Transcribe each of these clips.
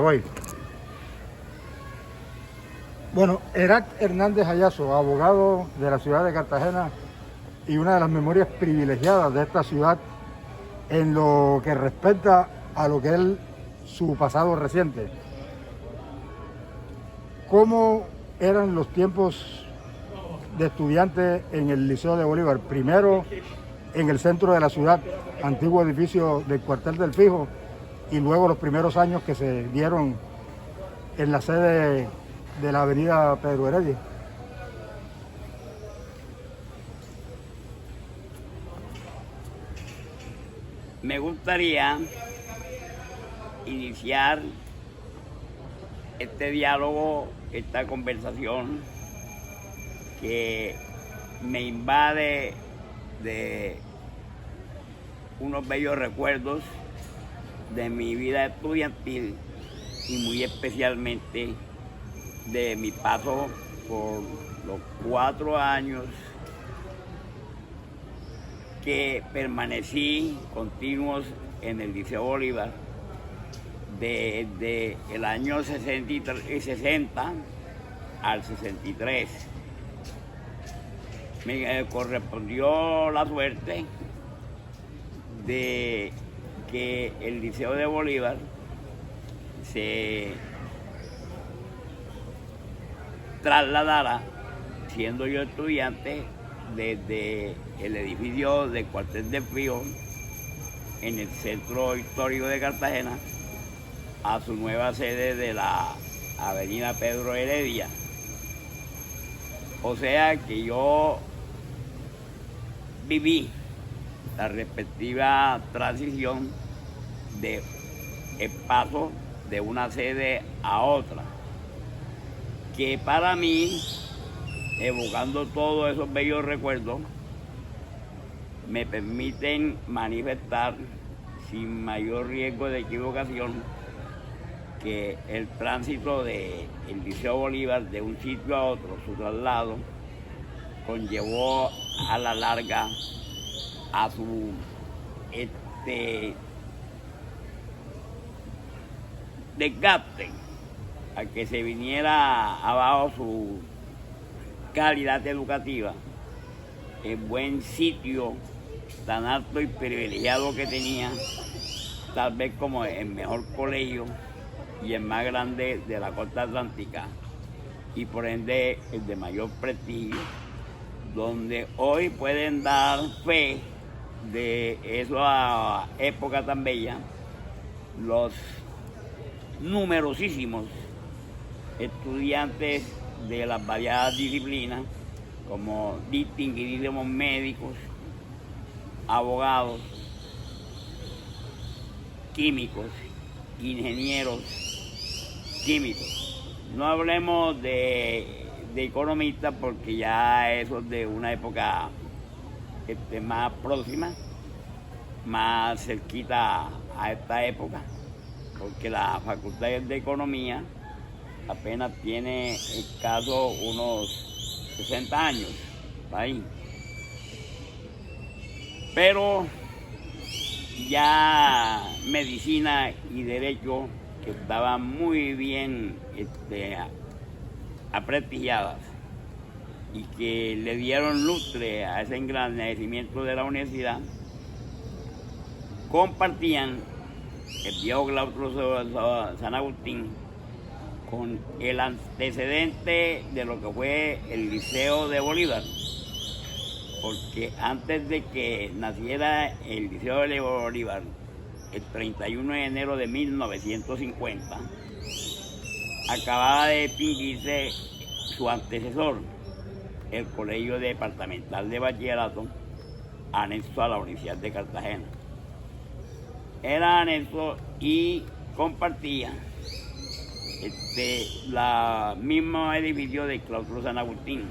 Voy. Bueno, Herak Hernández Ayazo, abogado de la ciudad de Cartagena y una de las memorias privilegiadas de esta ciudad en lo que respecta a lo que es su pasado reciente. ¿Cómo eran los tiempos de estudiantes en el Liceo de Bolívar? Primero en el centro de la ciudad, antiguo edificio del cuartel del Fijo, y luego los primeros años que se dieron en la sede de la avenida Pedro Heredia. Me gustaría iniciar este diálogo, esta conversación que me invade de unos bellos recuerdos de mi vida estudiantil y muy especialmente de mi paso por los 4 años que permanecí continuos en el Liceo Bolívar desde el año 60 al 63. Me correspondió la suerte de que el Liceo de Bolívar se trasladara, siendo yo estudiante, desde el edificio del cuartel del Fijo en el centro histórico de Cartagena a su nueva sede de la avenida Pedro Heredia. O sea que yo viví la respectiva transición de el paso de una sede a otra, que para mí, evocando todos esos bellos recuerdos, me permiten manifestar sin mayor riesgo de equivocación que el tránsito del Liceo Bolívar de un sitio a otro, su traslado, conllevó a la larga a su desgaste, a que se viniera abajo su calidad educativa, el buen sitio tan alto y privilegiado que tenía, tal vez como el mejor colegio y el más grande de la costa atlántica, y por ende el de mayor prestigio, donde hoy pueden dar fe de esa época tan bella los numerosísimos estudiantes de las variadas disciplinas, como distinguidísimos médicos, abogados, químicos, ingenieros químicos. No hablemos de economistas, porque ya eso es de una época más próxima, más cerquita a esta época, porque la Facultad de Economía apenas tiene escaso unos 60 años ahí. Pero ya medicina y derecho, que estaban muy bien aprestigiadas y que le dieron lustre a ese engrandecimiento de la universidad, compartían el viejo claustro San Agustín con el antecedente de lo que fue el Liceo de Bolívar, porque antes de que naciera el Liceo de Bolívar, el 31 de enero de 1950, acababa de extinguirse su antecesor, el Colegio Departamental de Bachillerato, anexo a la Universidad de Cartagena. Era anexo y compartía la misma edificio del claustro San Agustín,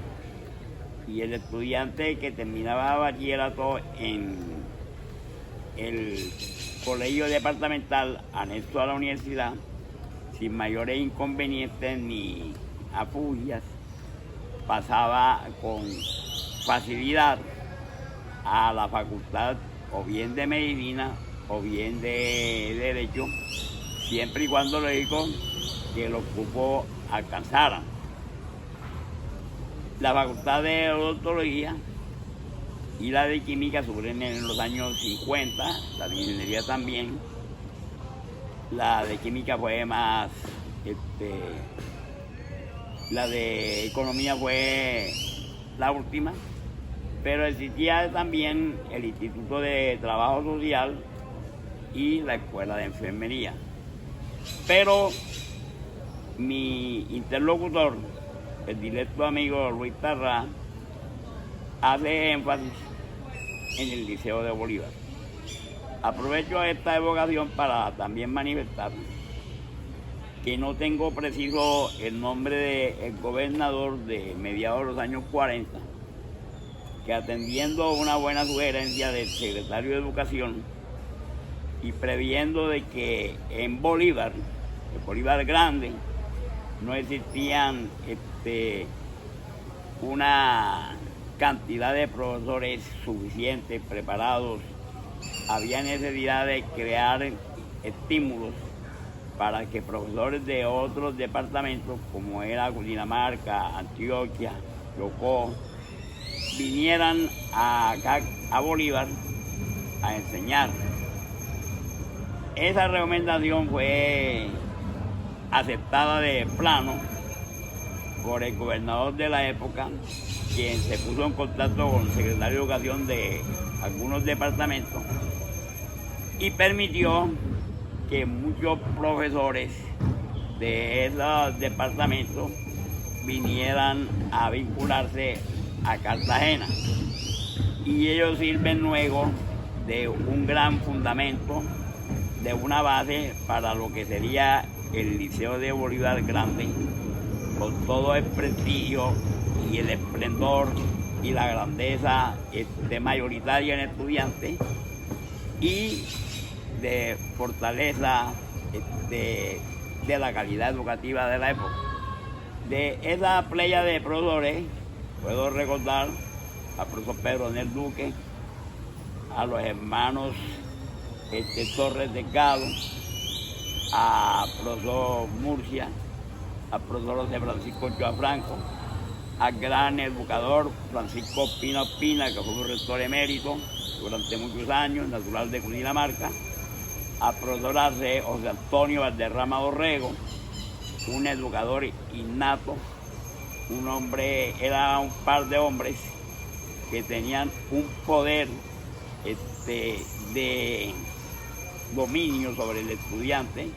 y el estudiante que terminaba bachillerato en el colegio departamental anexo a la universidad, sin mayores inconvenientes ni afugias, pasaba con facilidad a la facultad o bien de medicina o bien de derecho, siempre y cuando lógico que los cupos alcanzaran. La facultad de odontología y la de química surgieron en los años 50, la de ingeniería también. La de química fue más, la de economía fue la última, pero existía también el Instituto de Trabajo Social y la Escuela de Enfermería. Pero mi interlocutor, el directo amigo Luis Tarrá, hace énfasis en el Liceo de Bolívar. Aprovecho esta evocación para también manifestar que no tengo preciso el nombre del gobernador de mediados de los años 40, que atendiendo una buena sugerencia del secretario de Educación y previendo de que en Bolívar, el Bolívar Grande, no existían una cantidad de profesores suficientes, preparados, había necesidad de crear estímulos para que profesores de otros departamentos, como era Cundinamarca, Antioquia, Chocó, vinieran acá a Bolívar a enseñar. Esa recomendación fue aceptada de plano por el gobernador de la época, quien se puso en contacto con el secretario de Educación de algunos departamentos y permitió que muchos profesores de esos departamentos vinieran a vincularse a Cartagena. Y ellos sirven luego de un gran fundamento, de una base para lo que sería el Liceo de Bolívar Grande, con todo el prestigio y el esplendor y la grandeza mayoritaria en estudiantes y de fortaleza de la calidad educativa de la época. De esa playa de profesores puedo recordar al profesor Pedro Nel Duque, a los hermanos Torres Delgado, a profesor Murcia, al profesor José Francisco Ochoa Franco, al gran educador Francisco Pina Ospina, que fue un rector emérito durante muchos años, natural de Cundinamarca, al profesor José Antonio Valderrama Dorrego, un educador innato, un hombre, era un par de hombres que tenían un poder de dominio sobre el estudiante,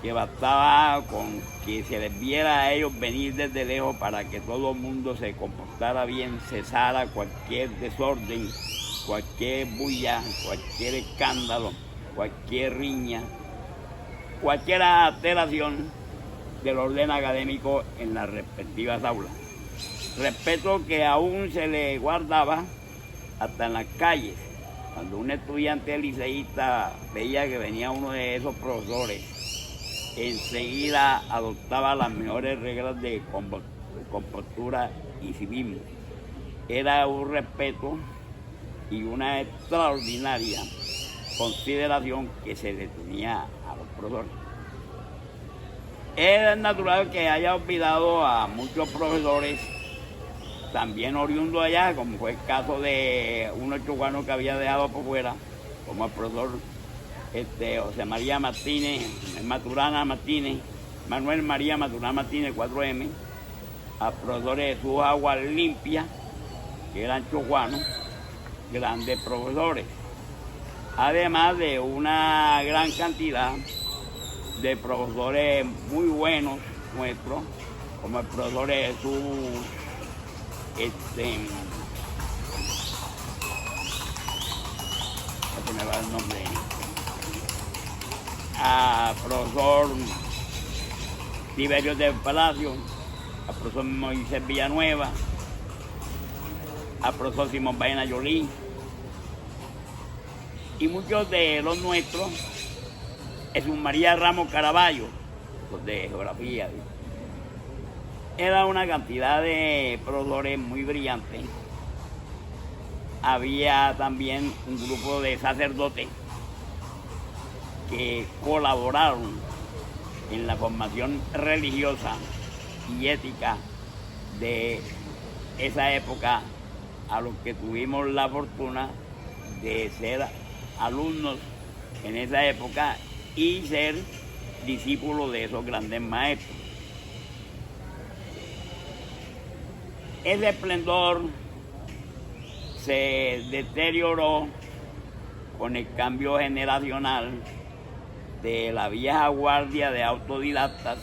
que bastaba con que se les viera a ellos venir desde lejos para que todo el mundo se comportara bien, cesara cualquier desorden, cualquier bulla, cualquier escándalo, cualquier riña, cualquier alteración del orden académico en las respectivas aulas. Respeto que aún se le guardaba hasta en las calles. Cuando un estudiante liceísta veía que venía uno de esos profesores, enseguida adoptaba las mejores reglas de compostura y civismo. Era un respeto y una extraordinaria consideración que se le tenía a los profesores. Es natural que haya olvidado a muchos profesores también oriundos allá, como fue el caso de unos chocuanos que había dejado por fuera, como el profesor José María Martínez, Maturana Martínez, Manuel María Maturana Martínez, 4M, a profesores Jesús Agua Limpia, que eran chocuanos, grandes profesores, además de una gran cantidad de profesores muy buenos nuestros, como el profesor Jesús, se me va el nombre, a profesor Tiberio del Palacio, a profesor Moisés Villanueva, a profesor Simón Baena Yolí, y muchos de los nuestros, Jesús María Ramos Caraballo, de geografía. Era una cantidad de profesores muy brillantes. Había también un grupo de sacerdotes que colaboraron en la formación religiosa y ética de esa época, a los que tuvimos la fortuna de ser alumnos en esa época y ser discípulos de esos grandes maestros. Ese esplendor se deterioró con el cambio generacional de la vieja guardia de autodidactas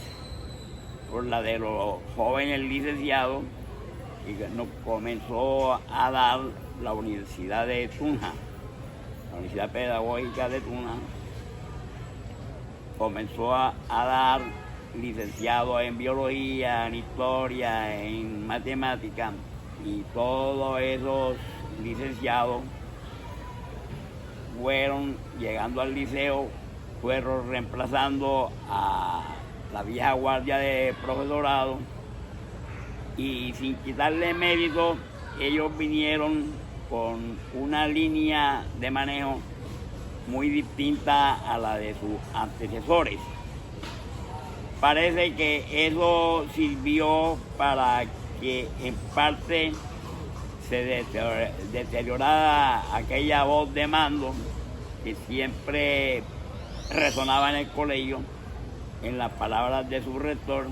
por la de los jóvenes licenciados, y nos comenzó a dar la Universidad de Tunja, la Universidad Pedagógica de Tunja. Comenzó a dar licenciados en biología, en historia, en matemáticas, y todos esos licenciados fueron llegando al liceo, fueron reemplazando a la vieja guardia de profesorado, y sin quitarle mérito, ellos vinieron con una línea de manejo muy distinta a la de sus antecesores. Parece que eso sirvió para que en parte se deteriorara aquella voz de mando que siempre resonaba en el colegio, en las palabras de su rector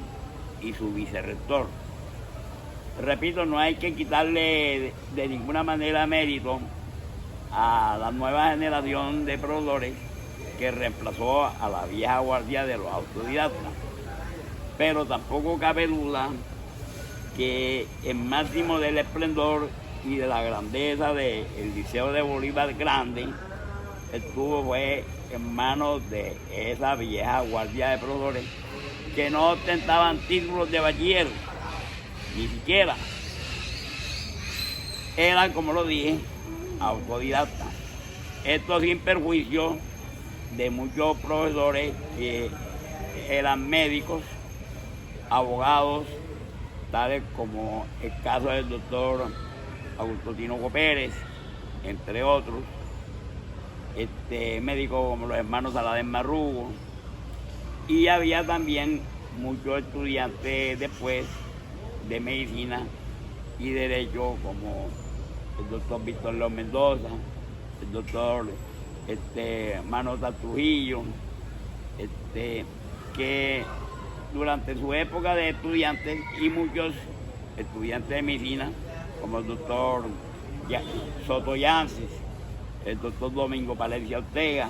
y su vicerrector. Repito, no hay que quitarle de ninguna manera mérito a la nueva generación de profesores que reemplazó a la vieja guardia de los autodidactas, pero tampoco cabe duda que el máximo del esplendor y de la grandeza del Liceo de Bolívar Grande fue en manos de esa vieja guardia de profesores que no ostentaban títulos de bachiller, ni siquiera. Eran, como lo dije, autodidactas. Esto sin perjuicio de muchos profesores que eran médicos, abogados, tales como el caso del doctor Augusto Tinoco Pérez, entre otros, médicos como los hermanos Saladén Marrugo, y había también muchos estudiantes después de medicina y derecho, como el doctor Víctor León Mendoza, el doctor Manota Trujillo, que durante su época de estudiantes, y muchos estudiantes de medicina, como el doctor Soto Yances, el doctor Domingo Palencia Ortega,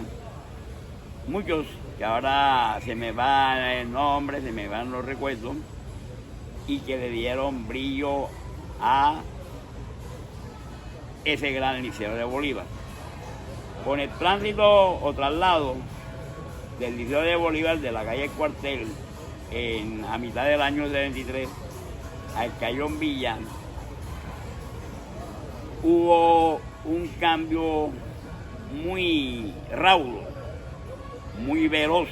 muchos que ahora se me va el nombre, se me van los recuerdos, y que le dieron brillo a ese gran Liceo de Bolívar. Con el tránsito o traslado del Liceo de Bolívar de la calle Cuartel a mitad del año 73 al Cayón Villa, hubo un cambio muy raudo, muy veloz,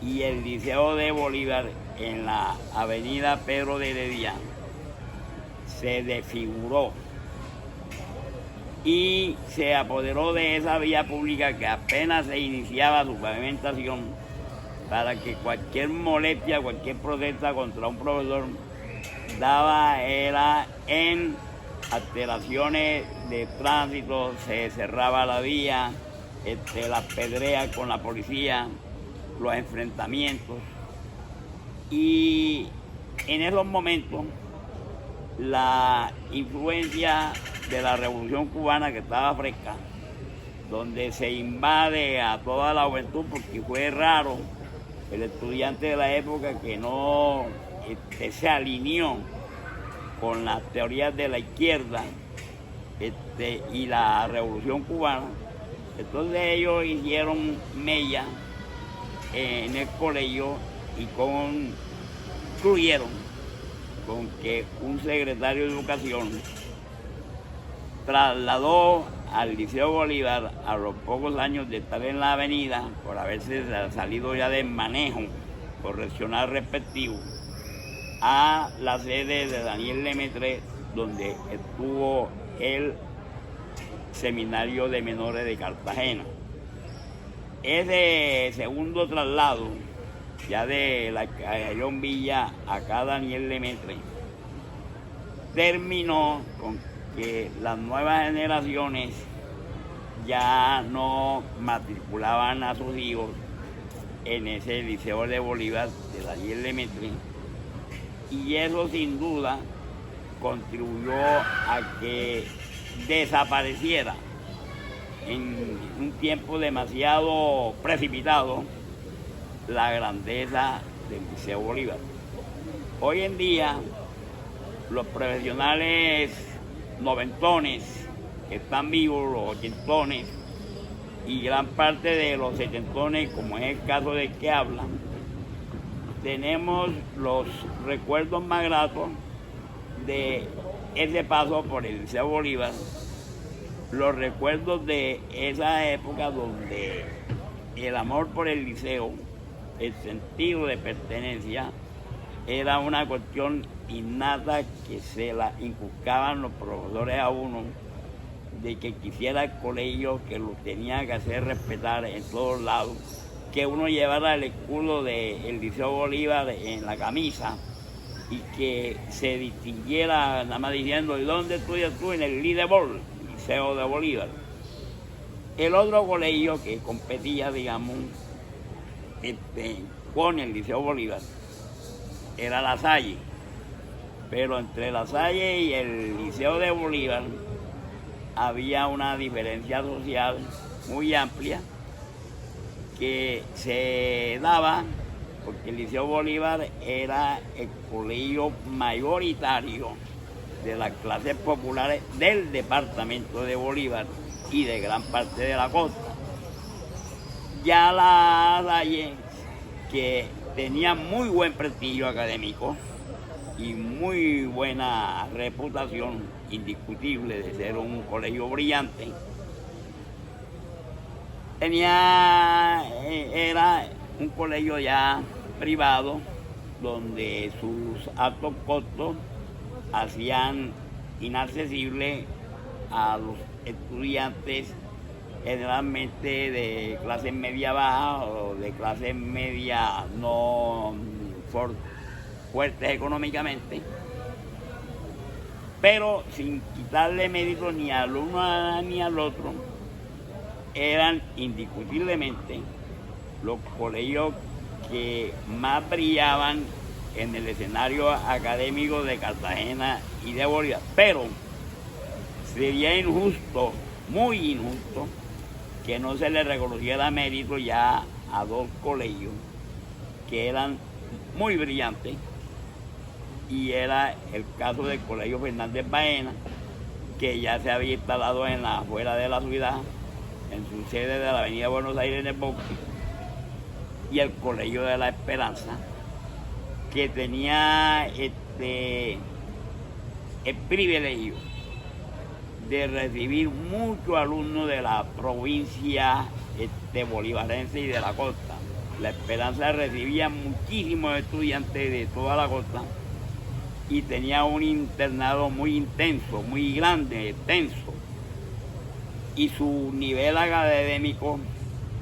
y el Liceo de Bolívar en la avenida Pedro de Heredia se desfiguró y se apoderó de esa vía pública que apenas se iniciaba su pavimentación, para que cualquier molestia, cualquier protesta contra un profesor era en alteraciones de tránsito, se cerraba la vía, las pedreas con la policía, los enfrentamientos. Y en esos momentos la influencia de la Revolución Cubana, que estaba fresca, donde se invade a toda la juventud, porque fue raro el estudiante de la época que no se alineó con las teorías de la izquierda y la Revolución Cubana. Entonces ellos hicieron mella en el colegio y concluyeron con que un secretario de Educación trasladó al Liceo Bolívar, a los pocos años de estar en la avenida, por haberse salido ya del manejo correccional respectivo, a la sede de Daniel Lemaitre, donde estuvo el Seminario de Menores de Cartagena. ese segundo traslado, ya de la Cayón Villa acá Daniel Lemaitre, terminó con que las nuevas generaciones ya no matriculaban a sus hijos en ese Liceo de Bolívar de Daniel Lemaitre, y eso sin duda contribuyó a que desapareciera en un tiempo demasiado precipitado la grandeza del Liceo Bolívar. Hoy en día los profesionales noventones que están vivos, los ochentones y gran parte de los setentones, como es el caso del que hablan, tenemos los recuerdos más gratos de ese paso por el Liceo Bolívar, los recuerdos de esa época donde el amor por el liceo, el sentido de pertenencia, era una cuestión innata que se la inculcaban los profesores a uno, de que quisiera el colegio, que lo tenía que hacer respetar en todos lados, que uno llevara el escudo del Liceo Bolívar en la camisa y que se distinguiera nada más diciendo: ¿y dónde estudias tú? En el Liceo de Bolívar. El otro colegio que competía, digamos, con el Liceo Bolívar era La Salle, pero entre La Salle y el Liceo de Bolívar había una diferencia social muy amplia que se daba porque el Liceo Bolívar era el colegio mayoritario de las clases populares del departamento de Bolívar y de gran parte de la costa. Ya La Salle, que tenía muy buen prestigio académico y muy buena reputación indiscutible de ser un colegio brillante, era un colegio ya privado donde sus altos costos hacían inaccesible a los estudiantes generalmente de clase media baja o de clase media no fuertes económicamente, pero sin quitarle mérito ni al uno ni al otro, eran indiscutiblemente los colegios que más brillaban en el escenario académico de Cartagena y de Bolívar. Pero sería injusto, muy injusto, que no se le reconociera mérito ya a dos colegios que eran muy brillantes, y era el caso del Colegio Fernández Baena, que ya se había instalado en la afuera de la ciudad, en su sede de la avenida Buenos Aires en el Bosque, y el Colegio de la Esperanza, que tenía el privilegio de recibir muchos alumnos de la provincia bolivarense y de la costa. La Esperanza recibía muchísimos estudiantes de toda la costa y tenía un internado muy intenso, muy grande, extenso, y su nivel académico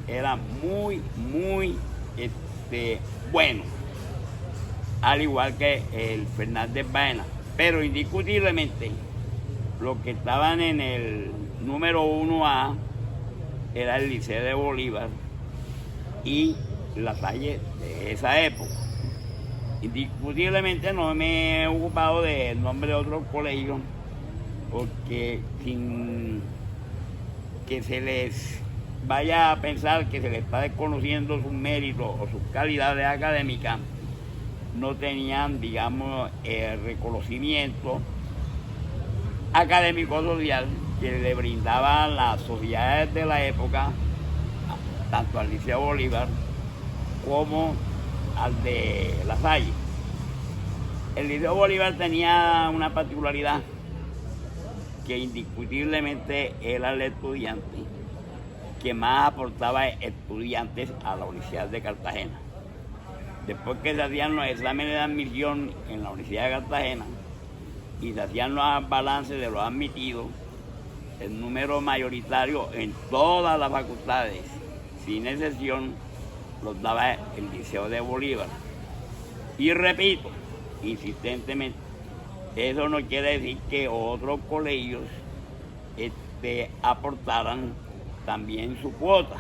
era muy bueno, al igual que el Fernández Baena. Pero indiscutiblemente los que estaban en el número 1A era el Liceo de Bolívar y La Salle de esa época. Indiscutiblemente no me he ocupado del nombre de otros colegios, porque sin que se les vaya a pensar que se les está desconociendo sus méritos o sus calidades académicas, no tenían, digamos, el reconocimiento académico social que le brindaban las sociedades de la época, tanto al Liceo Bolívar como al de La Salle. El Liceo Bolívar tenía una particularidad, que indiscutiblemente era el estudiante que más aportaba estudiantes a la Universidad de Cartagena. Después que se hacían los exámenes de admisión en la Universidad de Cartagena y se hacían los balances de los admitidos, el número mayoritario en todas las facultades, sin excepción, los daba el Liceo de Bolívar. Y repito, insistentemente, eso no quiere decir que otros colegios aportaran también su cuota.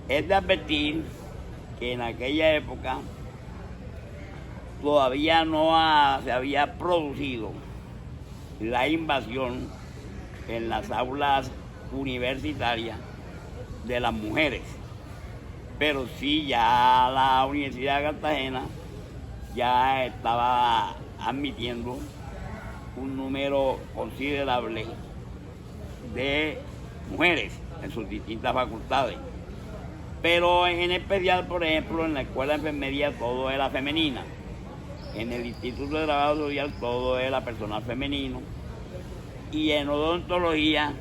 Es de advertir que en aquella época todavía no se había producido la invasión en las aulas universitarias de las mujeres, pero sí ya la Universidad de Cartagena ya estaba admitiendo un número considerable de mujeres en sus distintas facultades. Pero en especial, por ejemplo, en la escuela de enfermería todo era femenina. En el Instituto de Trabajo Social todo era personal femenino. Y en odontología,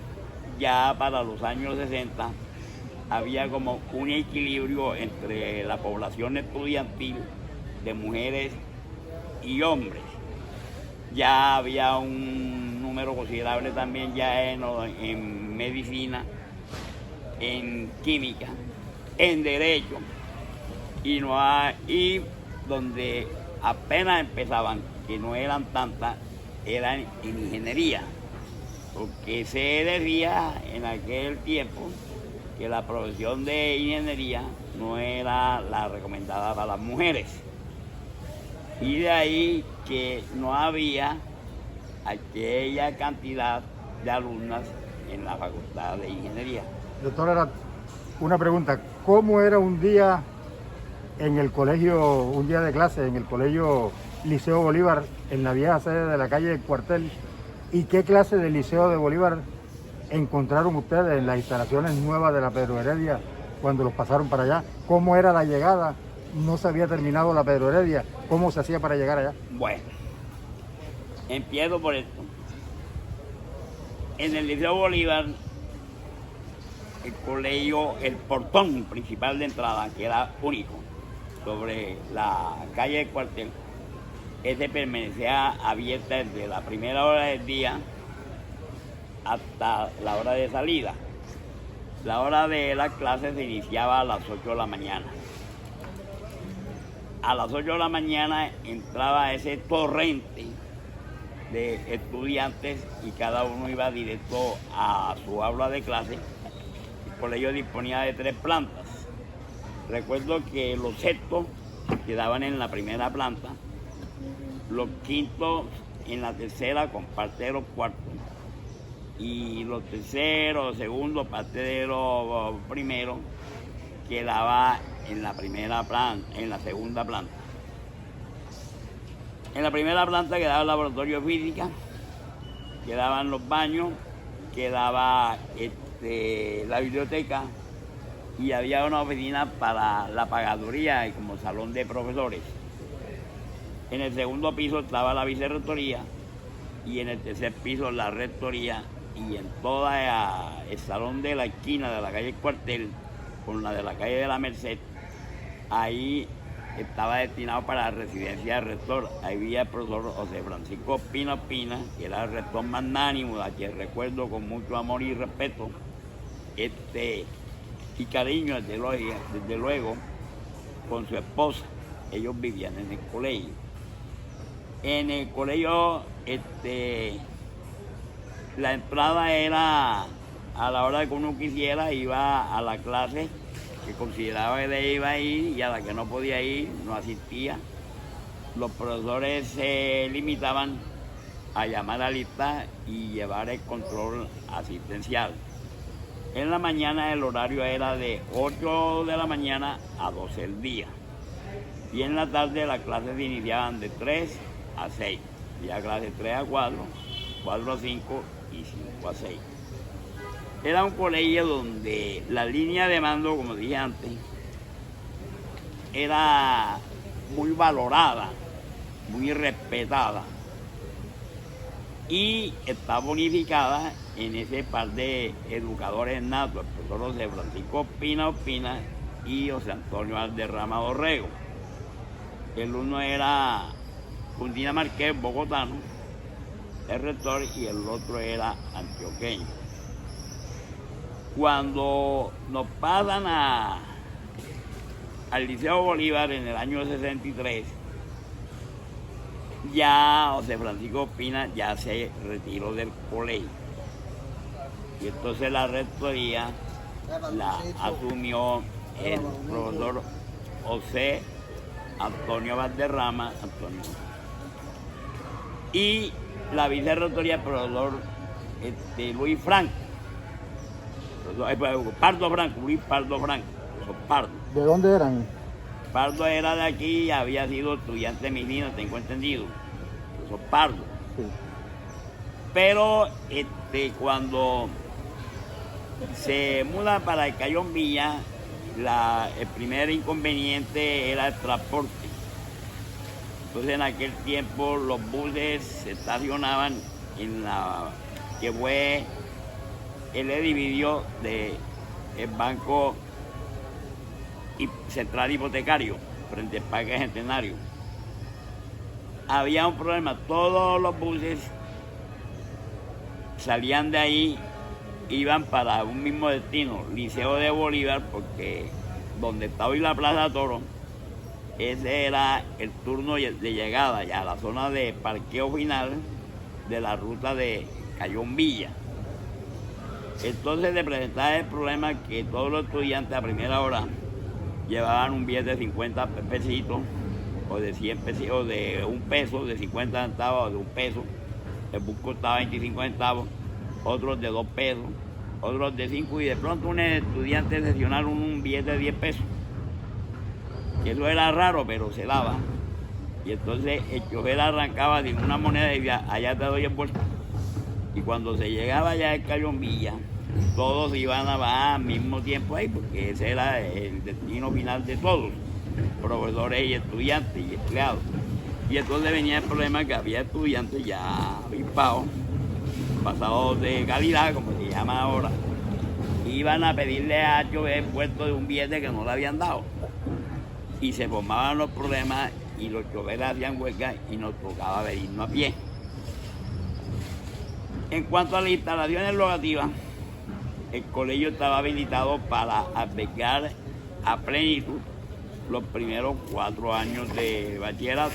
ya para los años 60, había como un equilibrio entre la población estudiantil de mujeres y hombres. Ya había un número considerable también ya en medicina, en química, en derecho, y donde apenas empezaban, que no eran tantas, eran en ingeniería, porque se decía en aquel tiempo que la profesión de ingeniería no era la recomendada para las mujeres, y de ahí que no había aquella cantidad de alumnas en la facultad de ingeniería. Doctora, una pregunta, ¿cómo era un día en el colegio, un día de clase en el colegio Liceo Bolívar, en la vieja sede de la calle del Cuartel? ¿Y qué clase de Liceo de Bolívar encontraron ustedes en las instalaciones nuevas de la Pedro Heredia cuando los pasaron para allá? ¿Cómo era la llegada? No se había terminado la Pedro Heredia. ¿Cómo se hacía para llegar allá? Bueno, empiezo por esto. En el Liceo Bolívar, el colegio, el portón principal de entrada, que era único, sobre la calle del Cuartel, ese permanecía abierta desde la primera hora del día hasta la hora de salida. La hora de las clases se iniciaba a las 8 de la mañana. A las 8 de la mañana entraba ese torrente de estudiantes y cada uno iba directo a su aula de clase. El colegio disponía de 3 plantas. Recuerdo que los sextos quedaban en la primera planta, los quintos en la tercera con parte de los cuartos, y los terceros, segundos, parte de los primeros quedaba en la primera planta, en la segunda planta. En la primera planta quedaba el laboratorio de física, quedaban los baños, quedaba la biblioteca, y había una oficina para la pagaduría y como salón de profesores. En el segundo piso estaba la vicerrectoría y en el tercer piso la rectoría, y en todo el salón de la esquina de la calle Cuartel con la de la calle de la Merced, ahí estaba destinado para la residencia del rector. Ahí había el profesor José Francisco Pina Pina, que era el rector magnánimo, a quien recuerdo con mucho amor y respeto y cariño, desde luego, con su esposa. Ellos vivían en el colegio. En el colegio, la entrada era a la hora que uno quisiera, iba a la clase que consideraba que iba a ir, y a la que no podía ir, no asistía. Los profesores se limitaban a llamar a lista y llevar el control asistencial. En la mañana el horario era de 8 de la mañana a 12 del día. Y en la tarde las clases se iniciaban de 3 a 6. Había clases 3 a 4, 4 a 5 y 5 a 6. Era un colegio donde la línea de mando, como dije antes, era muy valorada, muy respetada, y está bonificada en ese par de educadores natos, el profesor José Francisco Pina Ospina y José Antonio Alderrama Dorrego. El uno era Cundina Márquez, bogotano, el rector, y el otro era antioqueño. Cuando nos pasan al Liceo Bolívar en el año 63, ya José Francisco Pina ya se retiró del colegio. Y entonces la rectoría la asumió el profesor José Antonio Valderrama, y la vicerrectoría el profesor Luis Franco, Pardo Franco, Luis Pardo Franco, Pardo. ¿De dónde eran? Pardo era de aquí, había sido estudiante de medicina, tengo entendido, profesor Pardo. Sí. Pero cuando se muda para el Cayón Villa, el primer inconveniente era el transporte. Entonces en aquel tiempo los buses se estacionaban en la que fue el edificio del Banco Central Hipotecario, frente al Parque Centenario. Había un problema, todos los buses salían de ahí, iban para un mismo destino, Liceo de Bolívar, porque donde está hoy la Plaza Toro, ese era el turno de llegada ya a la zona de parqueo final de la ruta de Cayón Villa. Entonces se presentaba el problema que todos los estudiantes a primera hora llevaban un billete de 50 pesitos, o de 100 pesitos, o de un peso, de 50 centavos, o de un peso. El bus costaba 25 centavos, otros de 2 pesos, otros de 5, y de pronto un estudiante seleccionaron un billete de 10 pesos. Y eso era raro, pero se daba. Y entonces el chofer arrancaba de una moneda y decía, allá te doy el bolso. Y cuando se llegaba allá al Cayón Villa, todos iban a bajar al mismo tiempo ahí, porque ese era el destino final de todos, profesores y estudiantes y empleados. Y entonces venía el problema que había estudiantes ya avispados, pasados de calidad, como se llama ahora, iban a pedirle a chofer el puesto de un billete que no le habían dado. Y se formaban los problemas y los choferes hacían huelga y nos tocaba venirnos a pie. En cuanto a las instalaciones locativas, el colegio estaba habilitado para albergar a plenitud los primeros 4 años de bachillerato.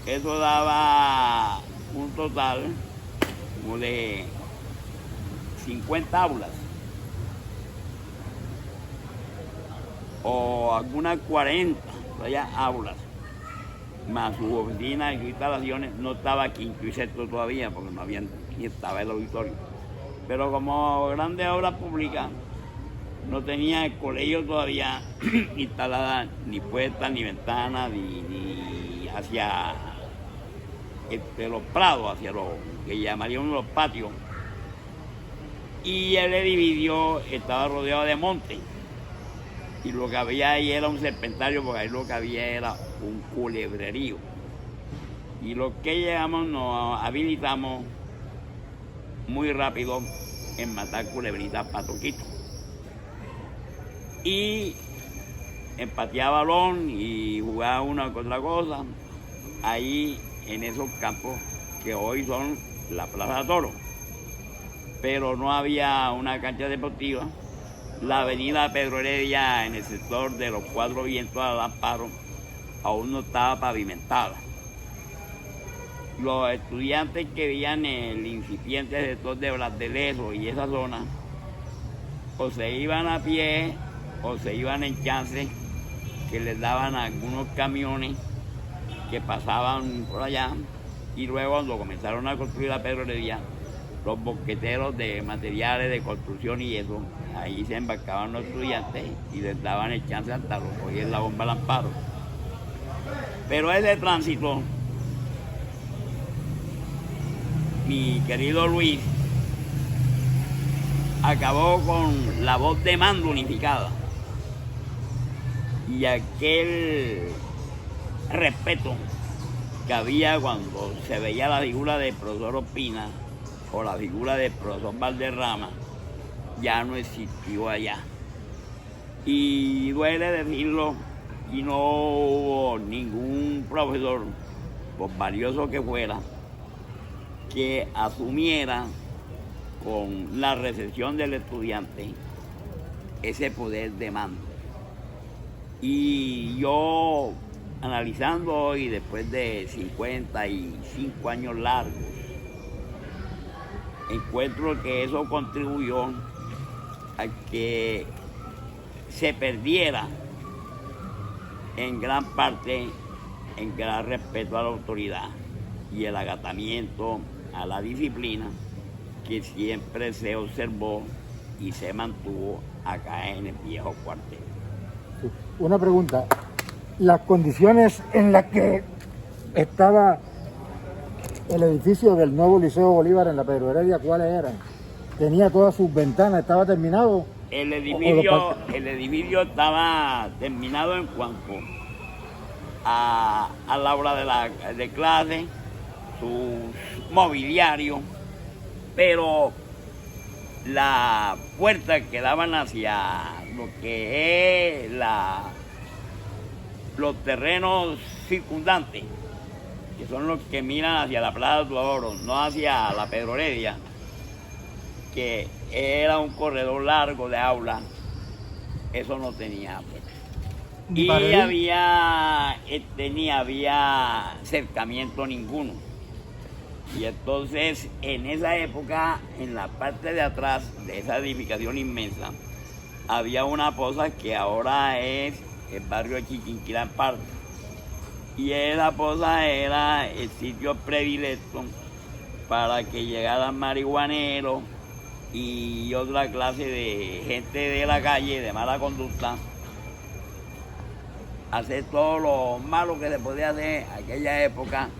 Eso daba un total como de 50 aulas, o algunas 40 aulas, más sus oficinas y sus instalaciones. No estaba quinto y sexto todavía, porque no habían, ni estaba el auditorio. Pero como grandes obras públicas, no tenía el colegio todavía instalada ni puertas, ni ventanas, ni hacia los prados, hacia lo que llamarían los patios. Y el edificio estaba rodeado de monte. Y lo que había ahí era un serpentario, porque ahí lo que había era un culebrerío. Y lo que llegamos, nos habilitamos muy rápido en matar culebritas patoquitos. Y en patear balón y jugar una con otra cosa, ahí en esos campos que hoy son la Plaza Toro. Pero no había una cancha deportiva. La avenida Pedro Heredia, en el sector de los 4 vientos al Amparo, aún no estaba pavimentada. Los estudiantes que vivían en el incipiente sector de Blas de Lezo y esa zona, o se iban a pie o se iban en chance, que les daban algunos camiones que pasaban por allá. Y luego, cuando comenzaron a construir la Pedro Heredia, los boqueteros de materiales de construcción y eso, ahí se embarcaban los estudiantes y les daban el chance hasta los cogían la bomba al Amparo. Pero ese tránsito, mi querido Luis, acabó con la voz de mando unificada y aquel respeto que había cuando se veía la figura del profesor Ospina o la figura del profesor Valderrama, ya no existió allá. Y duele decirlo, y no hubo ningún profesor, por valioso que fuera, que asumiera con la recepción del estudiante ese poder de mando. Y yo, analizando hoy, después de 55 años largos, encuentro que eso contribuyó a que se perdiera en gran parte en gran respeto a la autoridad y el agatamiento a la disciplina que siempre se observó y se mantuvo acá en el viejo cuartel. Sí. Una pregunta, las condiciones en las que estaba el edificio del nuevo Liceo Bolívar en la Pedro Heredia, ¿cuáles eran? ¿Tenía todas sus ventanas, estaba terminado? El edificio estaba terminado en cuanto a la hora de clase, sus mobiliarios, pero las puertas que daban hacia lo que es los terrenos circundantes, que son los que miran hacia la Plaza de Oro, no hacia la Pedro Heredia, que era un corredor largo de aula, eso no tenía. Y había acercamiento ninguno. Y entonces, en esa época, en la parte de atrás de esa edificación inmensa, había una poza que ahora es el barrio de Chiquinquirá en parte. Y esa poza era el sitio predilecto para que llegaran marihuaneros y otra clase de gente de la calle, de mala conducta, hacer todo lo malo que se podía hacer en aquella época,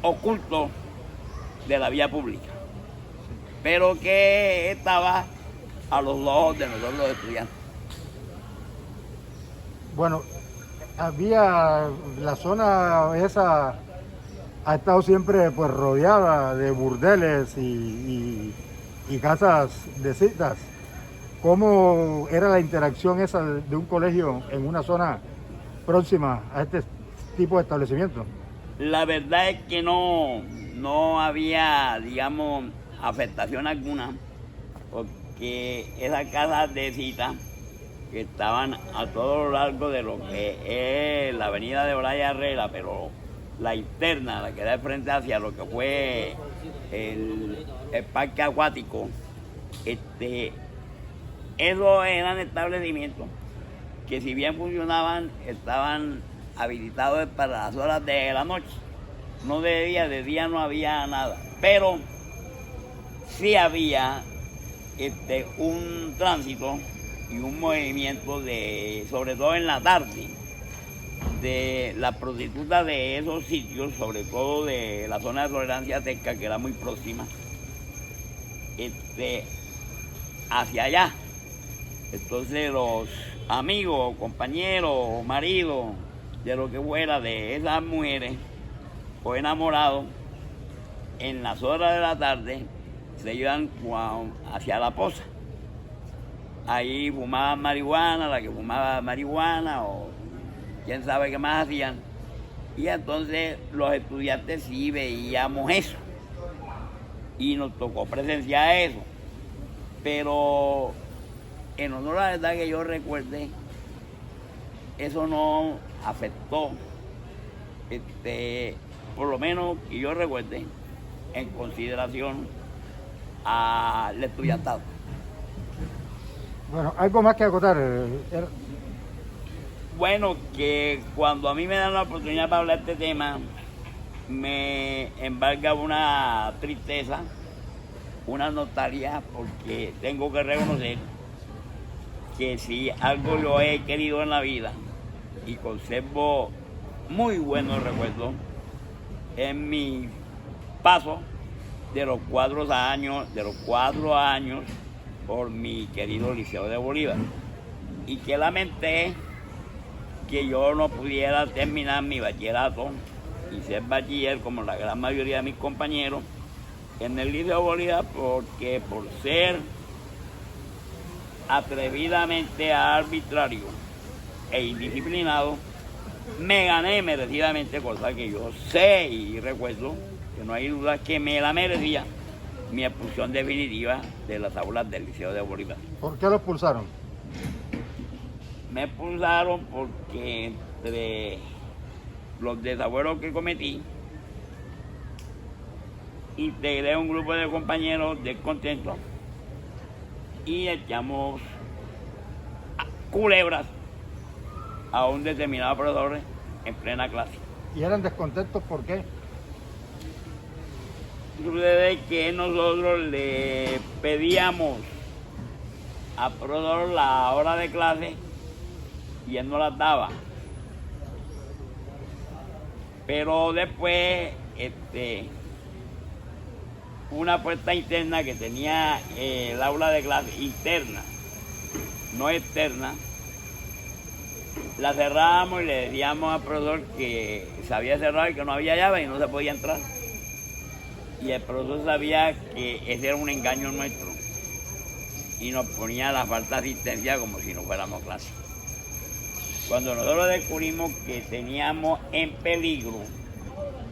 oculto de la vía pública, pero que estaba a los ojos de nosotros los estudiantes. Bueno, la zona esa ha estado siempre pues rodeada de burdeles y casas de citas. ¿Cómo era la interacción esa de un colegio en una zona próxima a este tipo de establecimiento? La verdad es que no había, digamos, afectación alguna, porque esas casas de cita que estaban a todo lo largo de lo que es la avenida de Olaya Herrera, pero la interna, la que da de frente hacia lo que fue el parque acuático, esos eran establecimientos que, si bien funcionaban, estaban habilitados para las horas de la noche. No de día no había nada, pero sí había un tránsito y un movimiento sobre todo en la tarde, de las prostitutas de esos sitios, sobre todo de la zona de Tolerancia Teca, que era muy próxima, hacia allá. Entonces los amigos, compañeros, maridos, de lo que fuera de esas mujeres o enamorados, en las horas de la tarde se iban hacia la poza. Ahí fumaban marihuana, la que fumaba marihuana o quién sabe qué más hacían. Y entonces los estudiantes sí veíamos eso y nos tocó presenciar eso. Pero en honor a la verdad que yo recuerde, eso no afectó, por lo menos que yo recuerde, en consideración al estudiantado. Bueno, algo más que acotar. Bueno, que cuando a mí me dan la oportunidad para hablar de este tema, me embarga una tristeza, una nostalgia, porque tengo que reconocer que si algo yo he querido en la vida y conservo muy buenos recuerdos en mi paso de los 4 años por mi querido Liceo de Bolívar, y que lamenté que yo no pudiera terminar mi bachillerato y ser bachiller como la gran mayoría de mis compañeros en el Liceo Bolívar, porque por ser atrevidamente arbitrario e indisciplinado, me gané merecidamente, cosa que yo sé y recuerdo, que no hay duda que me la merecía, mi expulsión definitiva de las aulas del Liceo de Bolívar. ¿Por qué lo expulsaron? Me expulsaron porque entre los desabuelos que cometí, integré un grupo de compañeros descontentos y echamos culebras a un determinado profesor en plena clase. ¿Y eran descontentos por qué? Sucede que nosotros le pedíamos al profesor la hora de clase y él no las daba. Pero después, una puerta interna que tenía el aula de clase interna, no externa, la cerrábamos y le decíamos al profesor que se había cerrado y que no había llave y no se podía entrar. Y el profesor sabía que ese era un engaño nuestro y nos ponía la falta de asistencia como si no fuéramos clase. Cuando nosotros descubrimos que teníamos en peligro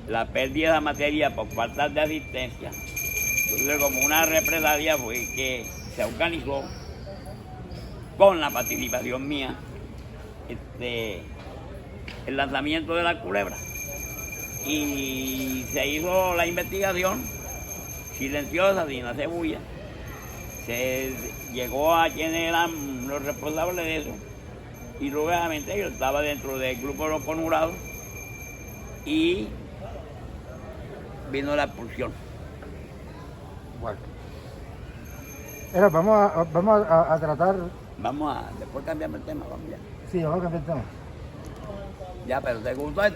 la pérdida de la materia por falta de asistencia, entonces como una represalia fue que se organizó con la participación mía el lanzamiento de la culebra y se hizo la investigación silenciosa, sin hacer bulla. Se llegó a quienes eran los responsables de eso y lógicamente yo estaba dentro del grupo de los conjurados y vino la expulsión. Bueno. Vamos a tratar... Después cambiamos el tema, vamos ya. Sí, vamos a cambiar el tema. Ya, pero ¿te gustó esto?